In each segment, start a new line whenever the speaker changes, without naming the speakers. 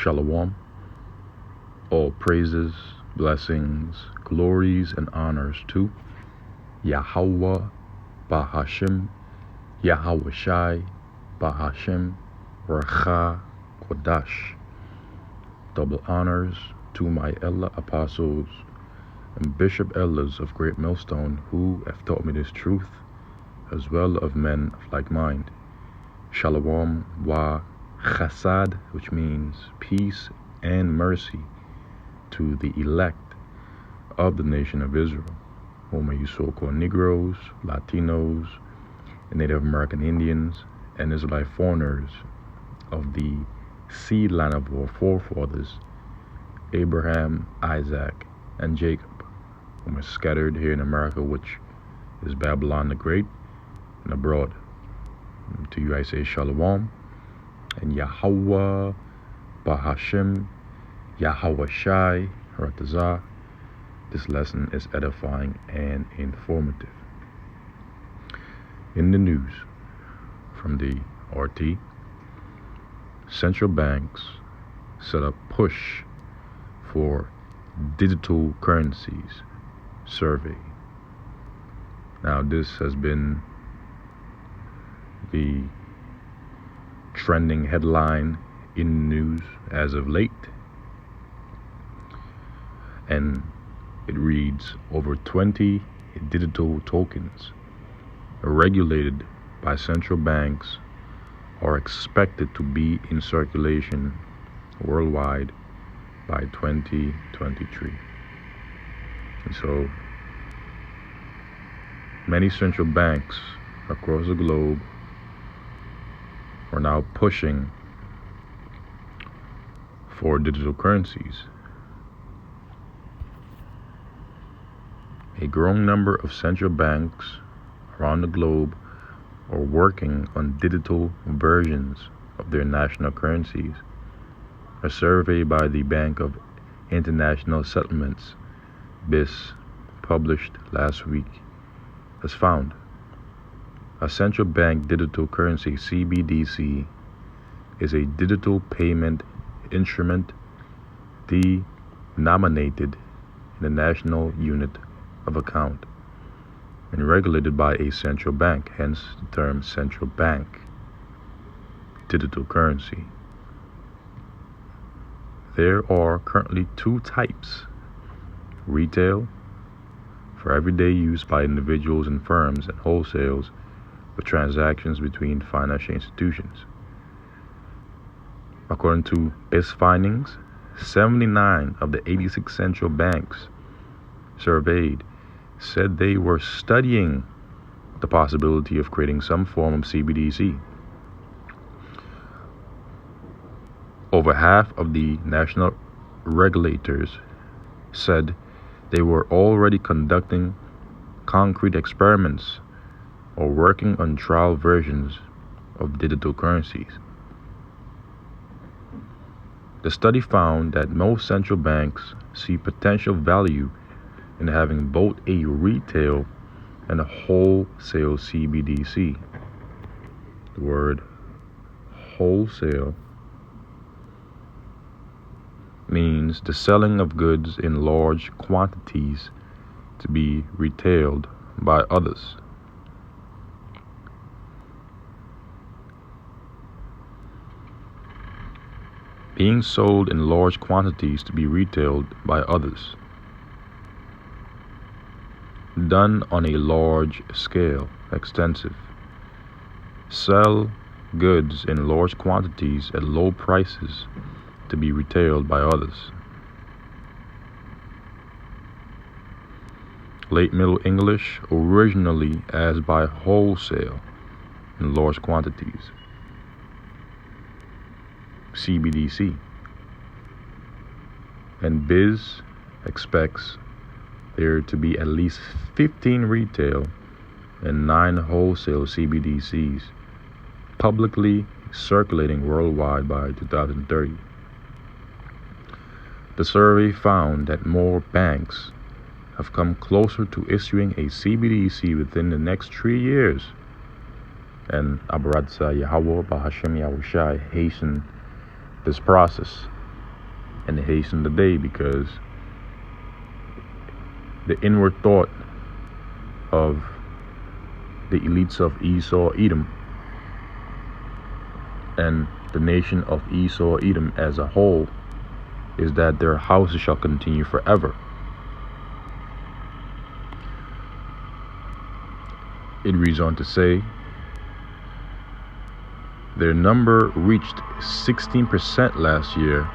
Shalom. All praises, blessings, glories, and honors to Yahweh Bahashim, Yahweh Shai Bahashim, Racha Kodash. Double honors to my elder apostles and bishop elders of Great Millstone who have taught me this truth, as well of men of like mind. Shalom wa chasad, which means peace and mercy, to the elect of the nation of Israel, whom are you so-called Negroes, Latinos, Native American Indians, and Israelite foreigners of the seed line of our forefathers, Abraham, Isaac, and Jacob, whom are scattered here in America, which is Babylon the Great, and abroad. To you I say Shalom, and Yahweh Bahashim, Yahweh Shai Ratazah. This lesson is edifying and informative. In the news from the RT, central banks set up push for digital currencies survey. Now this has been the trending headline in the news as of late, and it reads, over 20 digital tokens regulated by central banks are expected to be in circulation worldwide by 2023. And so many central banks across the globe are now pushing for digital currencies. A growing number of central banks around the globe are working on digital versions of their national currencies. A survey by the Bank of International Settlements, BIS, published last week, has found a central bank digital currency, CBDC, is a digital payment instrument denominated in the national unit of account and regulated by a central bank, hence the term central bank digital currency. There are currently two types: retail, for everyday use by individuals and firms, and wholesales, for transactions between financial institutions. According to BIS findings, 79 of the 86 central banks surveyed said they were studying the possibility of creating some form of CBDC. Over half of the national regulators said they were already conducting concrete experiments or working on trial versions of digital currencies. The study found that most central banks see potential value in having both a retail and a wholesale CBDC. The word wholesale means the selling of goods in large quantities to be retailed by others. Being sold in large quantities to be retailed by others. Done on a large scale, extensive. Sell goods in large quantities at low prices to be retailed by others. Late Middle English, originally as by wholesale in large quantities. CBDC. And BIS expects there to be at least 15 retail and 9 wholesale CBDCs publicly circulating worldwide by 2030. The survey found that more banks have come closer to issuing a CBDC within the next 3 years, and Abaradsa Yahweh Bahashim Yahushai hasten this process. and hasten the day, because the inward thought of the elites of Esau, Edom, and the nation of Esau, Edom as a whole is that their houses shall continue forever. It reads on to say, their number reached 16% last year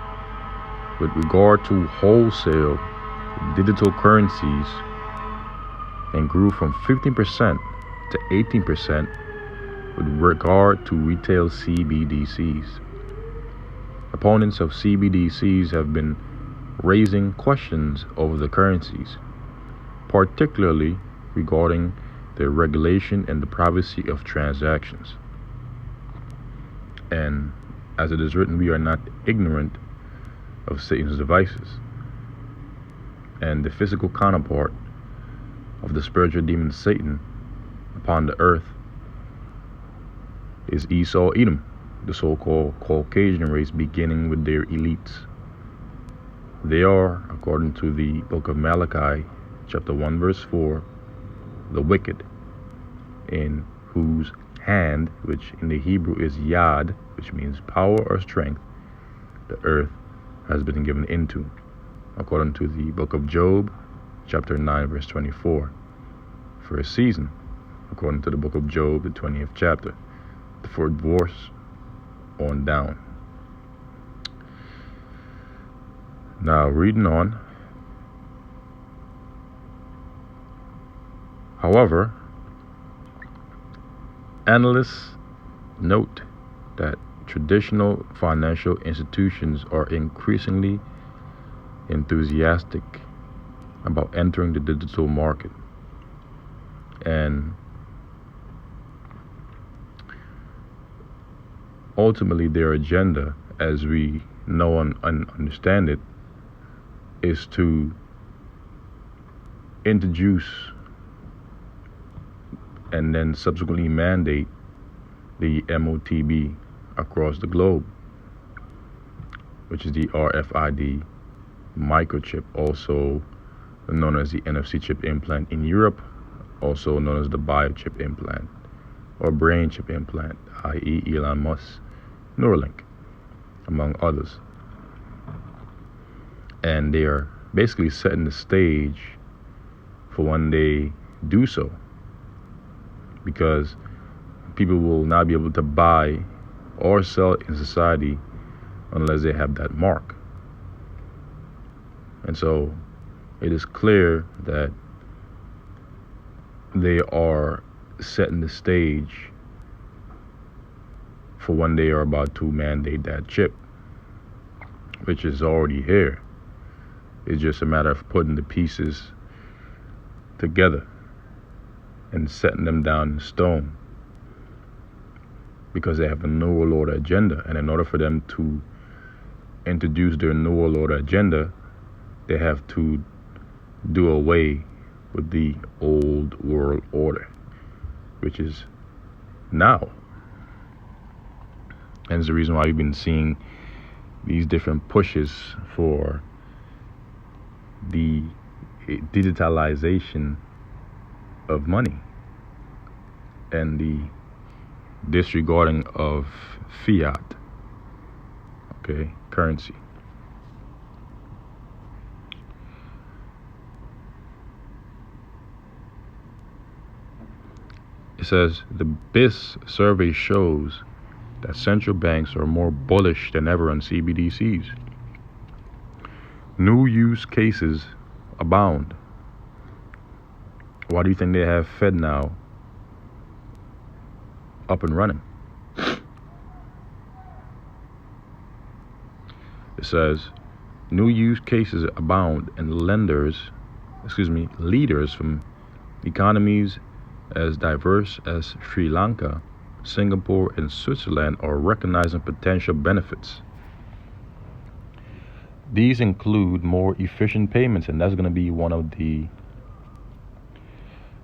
with regard to wholesale digital currencies, and grew from 15% to 18% with regard to retail CBDCs. Opponents of CBDCs have been raising questions over the currencies, particularly regarding their regulation and the privacy of transactions. And as it is written, we are not ignorant of Satan's devices. And the physical counterpart of the spiritual demon Satan upon the earth is Esau, Edom, the so-called Caucasian race, beginning with their elites. They are, according to the book of Malachi, chapter 1, verse 4, the wicked, in whose hand, which in the Hebrew is yad, which means power or strength, the earth has been given into, according to the book of Job, chapter 9, verse 24, for a season, according to the book of Job, the 20th chapter, for divorce on down. Now, reading on. However, analysts note that traditional financial institutions are increasingly enthusiastic about entering the digital market, and ultimately their agenda, as we know and understand it, is to introduce and then subsequently mandate the MOTB across the globe, which is the RFID microchip, also known as the NFC chip implant in Europe, also known as the biochip implant or brain chip implant, i.e. Elon Musk's Neuralink, among others. And they are basically setting the stage for when they do so, because people will not be able to buy or sell in society unless they have that mark. And so it is clear that they are setting the stage for when they are about to mandate that chip, which is already here. It's just a matter of putting the pieces together and setting them down in stone, because they have a New World Order agenda. And in order for them to introduce their New World Order agenda, they have to do away with the old world order, which is now. And it's the reason why we've been seeing these different pushes for the digitalization of money and the disregarding of fiat, currency. It says the BIS survey shows that central banks are more bullish than ever on CBDCs. New use cases abound. Why do you think they have Fed now up and running? It says new use cases abound, and leaders from economies as diverse as Sri Lanka, Singapore, and Switzerland are recognizing potential benefits. These include more efficient payments, and that's going to be one of the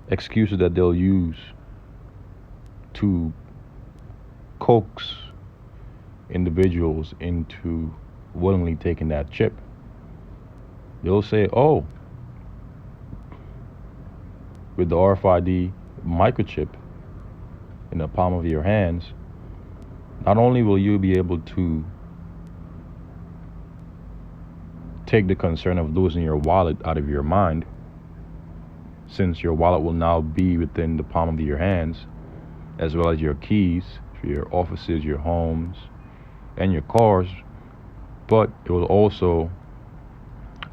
excuses that they'll use to coax individuals into willingly taking that chip. They'll say, oh, with the RFID microchip in the palm of your hands, not only will you be able to take the concern of losing your wallet out of your mind, since your wallet will now be within the palm of your hands, as well as your keys for your offices, your homes, and your cars, but it will also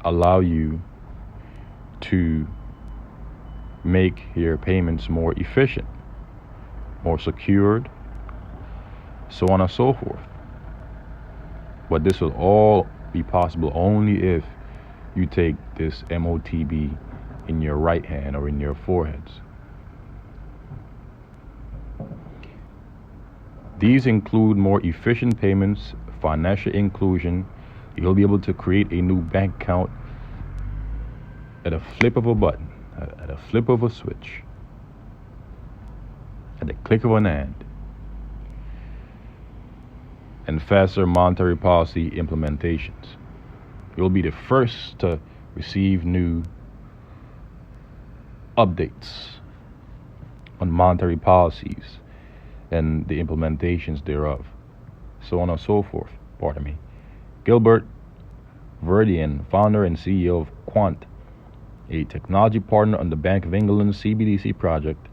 allow you to make your payments more efficient, more secured, so on and so forth. But this will all be possible only if you take this MOTB in your right hand or in your foreheads. These include more efficient payments, financial inclusion. You'll be able to create a new bank account at a flip of a button, at a flip of a switch, at the click of an hand, and faster monetary policy implementations. You'll be the first to receive new updates on monetary policies and the implementations thereof, so on and so forth. Pardon me. Gilbert Verdian, founder and CEO of Quant, a technology partner on the Bank of England's CBDC project,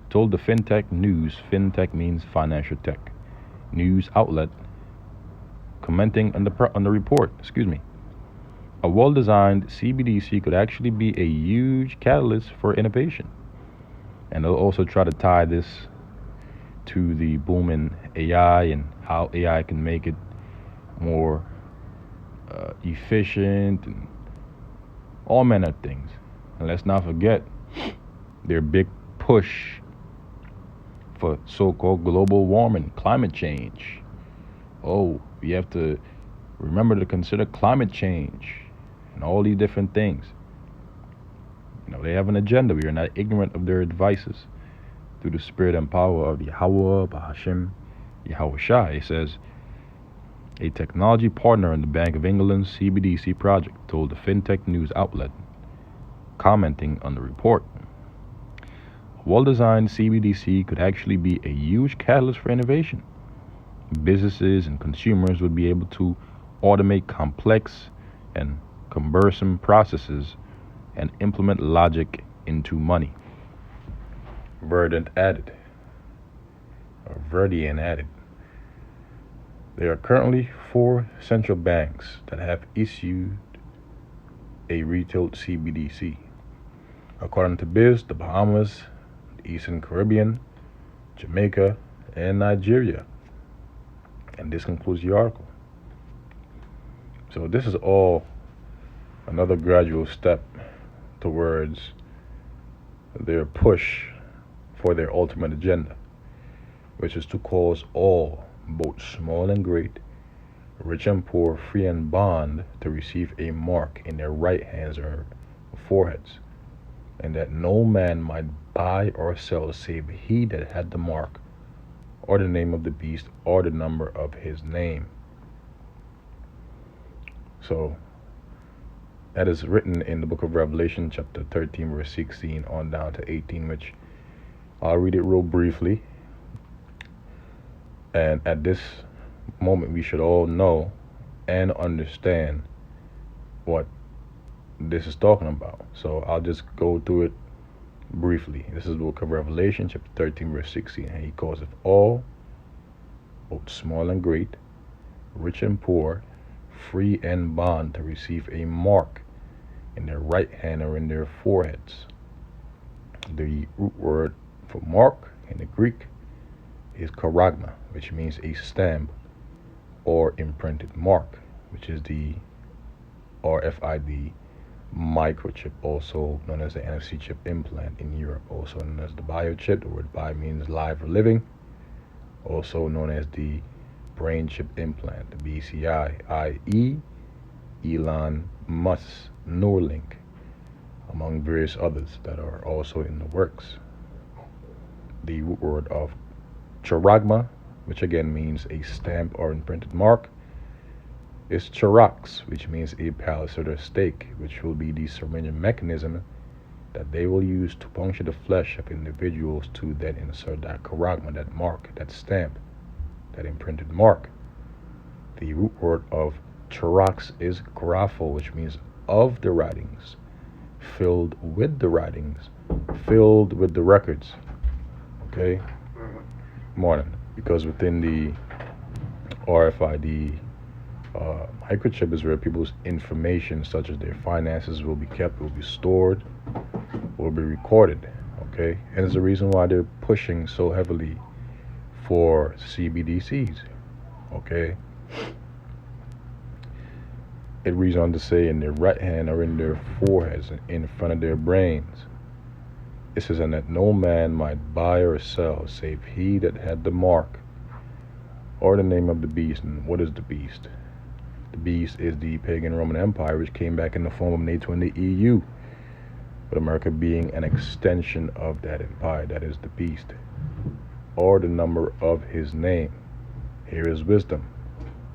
told the FinTech News, FinTech means financial tech, news outlet, commenting on the report, a well-designed CBDC could actually be a huge catalyst for innovation. And they'll also try to tie this to the boom in AI and how AI can make it more efficient and all manner of things. And let's not forget their big push for so-called global warming, climate change. Oh, we have to remember to consider climate change and all these different things. They have an agenda. We are not ignorant of their advices. Through the spirit and power of Yahweh, Bahashim, Yahweh Shai, it says, a technology partner in the Bank of England's CBDC project told the FinTech News outlet, commenting on the report. A well-designed CBDC could actually be a huge catalyst for innovation. Businesses and consumers would be able to automate complex and cumbersome processes and implement logic into money. Verdian added, there are currently 4 central banks that have issued a retail CBDC. According to Biz, the Bahamas, the Eastern Caribbean, Jamaica, and Nigeria. And this concludes the article. So this is all another gradual step towards their push for their ultimate agenda, which is to cause all, both small and great, rich and poor, free and bond, to receive a mark in their right hands or foreheads, and that no man might buy or sell save he that had the mark, or the name of the beast, or the number of his name. So that is written in the book of Revelation, chapter 13, verse 16 on down to 18, which I'll read it real briefly. And at this moment, we should all know and understand what this is talking about. So I'll just go through it briefly. This is the book of Revelation, chapter 13, verse 16. And he calls it all, both small and great, rich and poor, free and bond, to receive a mark in their right hand or in their foreheads. The root word for mark in the Greek is charagma, which means a stamp or imprinted mark, which is the RFID microchip, also known as the NFC chip implant in Europe, also known as the biochip. The word bio means live or living, also known as the brain chip implant, the BCI, i.e. Elon Musk's Neuralink, among various others that are also in the works. The word of charagma, which again means a stamp or imprinted mark, is charax, which means a palisade or stake, which will be the surrender mechanism that they will use to puncture the flesh of individuals to then insert that charagma, that mark, that stamp, that imprinted mark. The root word of charax is grapho, which means of the writings, filled with the writings, filled with the records. Okay? Morning. Because within the RFID microchip is where people's information, such as their finances, will be kept, will be stored, will be recorded. Okay? And it's the reason why they're pushing so heavily for CBDCs. Okay? It reads on to say in their right hand or in their foreheads, in front of their brains. It says, and that no man might buy or sell save he that had the mark or the name of the beast. And what is the beast? The beast is the pagan Roman Empire, which came back in the form of NATO and the EU, with America being an extension of that empire. That is the beast, or the number of his name. Here is wisdom.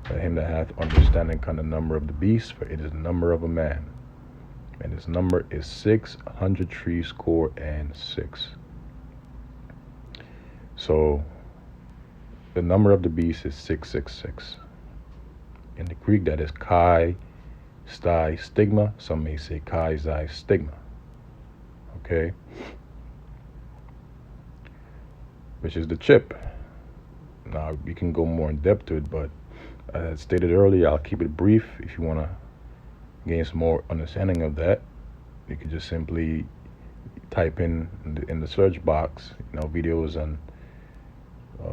Let him that hath understanding count the number of the beast, for it is the number of a man. And his number is 666. So the number of the beast is 666. In the Greek, that is chi, stai, stigma. Some may say chi, xi, stigma. Okay? Which is the chip. Now, we can go more in depth to it, but as stated earlier, I'll keep it brief. If you want to gain some more understanding of that, you can just simply type in the search box, videos on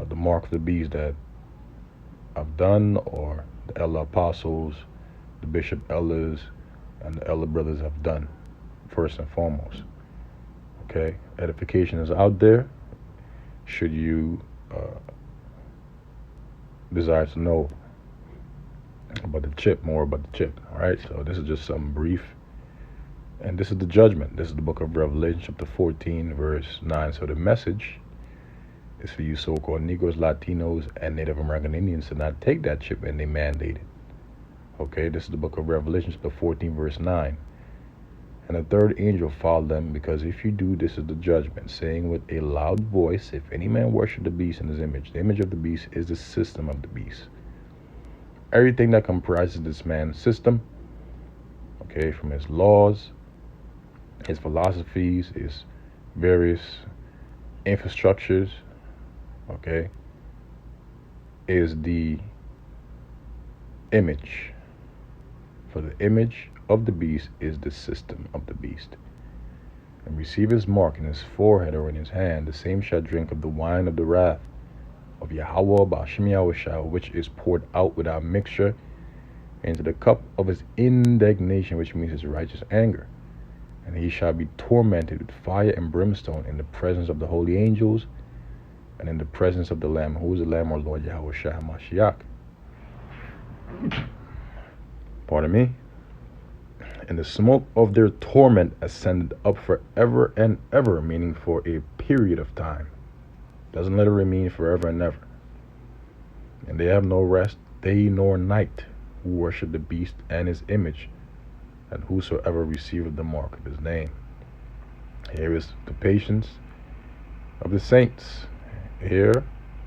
the mark of the beast that I've done, or the elder apostles, the bishop elders, and the elder brothers have done, first and foremost. Okay, edification is out there. Should you desire to know about the chip, more about the chip. All right, so this is just something brief, and this is the judgment. This is the book of Revelation, chapter 14, verse 9. So the message is for you so-called Negroes, Latinos, and Native American Indians to not take that chip, and they mandate it. Okay, this is the book of Revelation, chapter 14, verse 9. And the third angel followed them, because if you do, this is the judgment, saying with a loud voice, if any man worship the beast in his image. The image of the beast is the system of the beast. Everything that comprises this man's system, okay, from his laws, his philosophies, his various infrastructures, okay, is the image. For the image of the beast is the system of the beast. And receive his mark in his forehead or in his hand, the same shall drink of the wine of the wrath of Yahweh Ba'ashem Yahushua, which is poured out without mixture into the cup of his indignation, which means his righteous anger. And he shall be tormented with fire and brimstone in the presence of the holy angels and in the presence of the Lamb. Who is the Lamb? Our Lord Yahushua HaMashiach. Pardon me. And the smoke of their torment ascended up forever and ever, meaning for a period of time. Doesn't literally mean forever and ever. And they have no rest, day nor night, who worship the beast and his image, and whosoever receiveth the mark of his name. Here is the patience of the saints. Here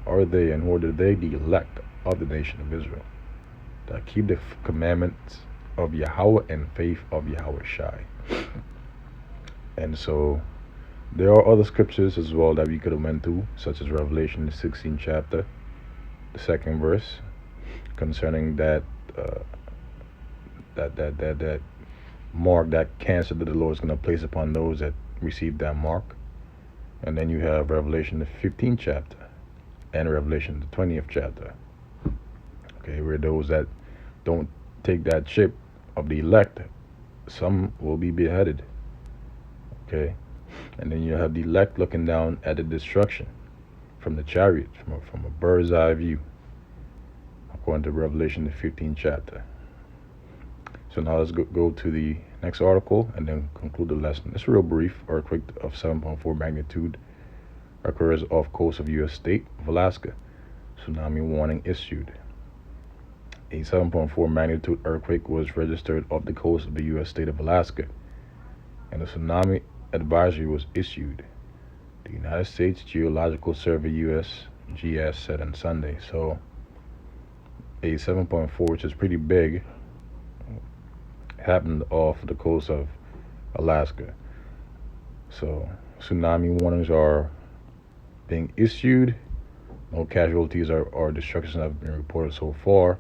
are they, and who are they? The elect of the nation of Israel, that keep the commandments of Yahweh and faith of Yahweh Shai. And so there are other scriptures as well that we could have went through, such as Revelation, the 16th chapter, the 2nd verse, concerning that mark, that cancer that the Lord is going to place upon those that receive that mark. And then you have Revelation, the 15th chapter, and Revelation, the 20th chapter. Okay, where those that don't take that chip of the elect, some will be beheaded. Okay. And then you have the elect looking down at the destruction from the chariot, from a bird's eye view, according to Revelation, the 15th chapter. So now let's go to the next article and then conclude the lesson. It's real brief. Earthquake of 7.4 magnitude occurs off coast of U.S. state of Alaska. Tsunami warning issued. A 7.4 magnitude earthquake was registered off the coast of the U.S. state of Alaska, and a tsunami advisory was issued. The United States Geological Survey (USGS) said on Sunday. So, a 7.4, which is pretty big, happened off the coast of Alaska. So, tsunami warnings are being issued. No casualties or destruction have been reported so far.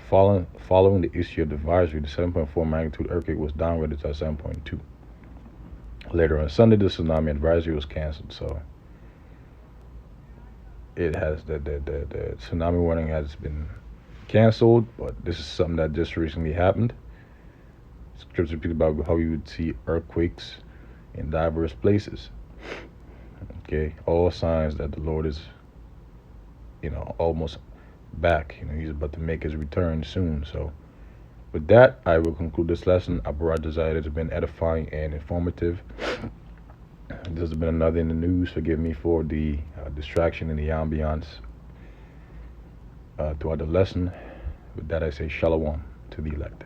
Following the issue of the advisory, the 7.4 magnitude earthquake was downgraded to a 7.2. Later on Sunday, the tsunami advisory was canceled. So it has the tsunami warning has been canceled, but this is something that just recently happened. Scripture speaks about how you would see earthquakes in diverse places. Okay, all signs that the Lord is, almost back. He's about to make his return soon. So, with that, I will conclude this lesson. I desire it has been edifying and informative. This has been another in the news. Forgive me for the distraction and the ambiance throughout the lesson. With that, I say shalom to the elect.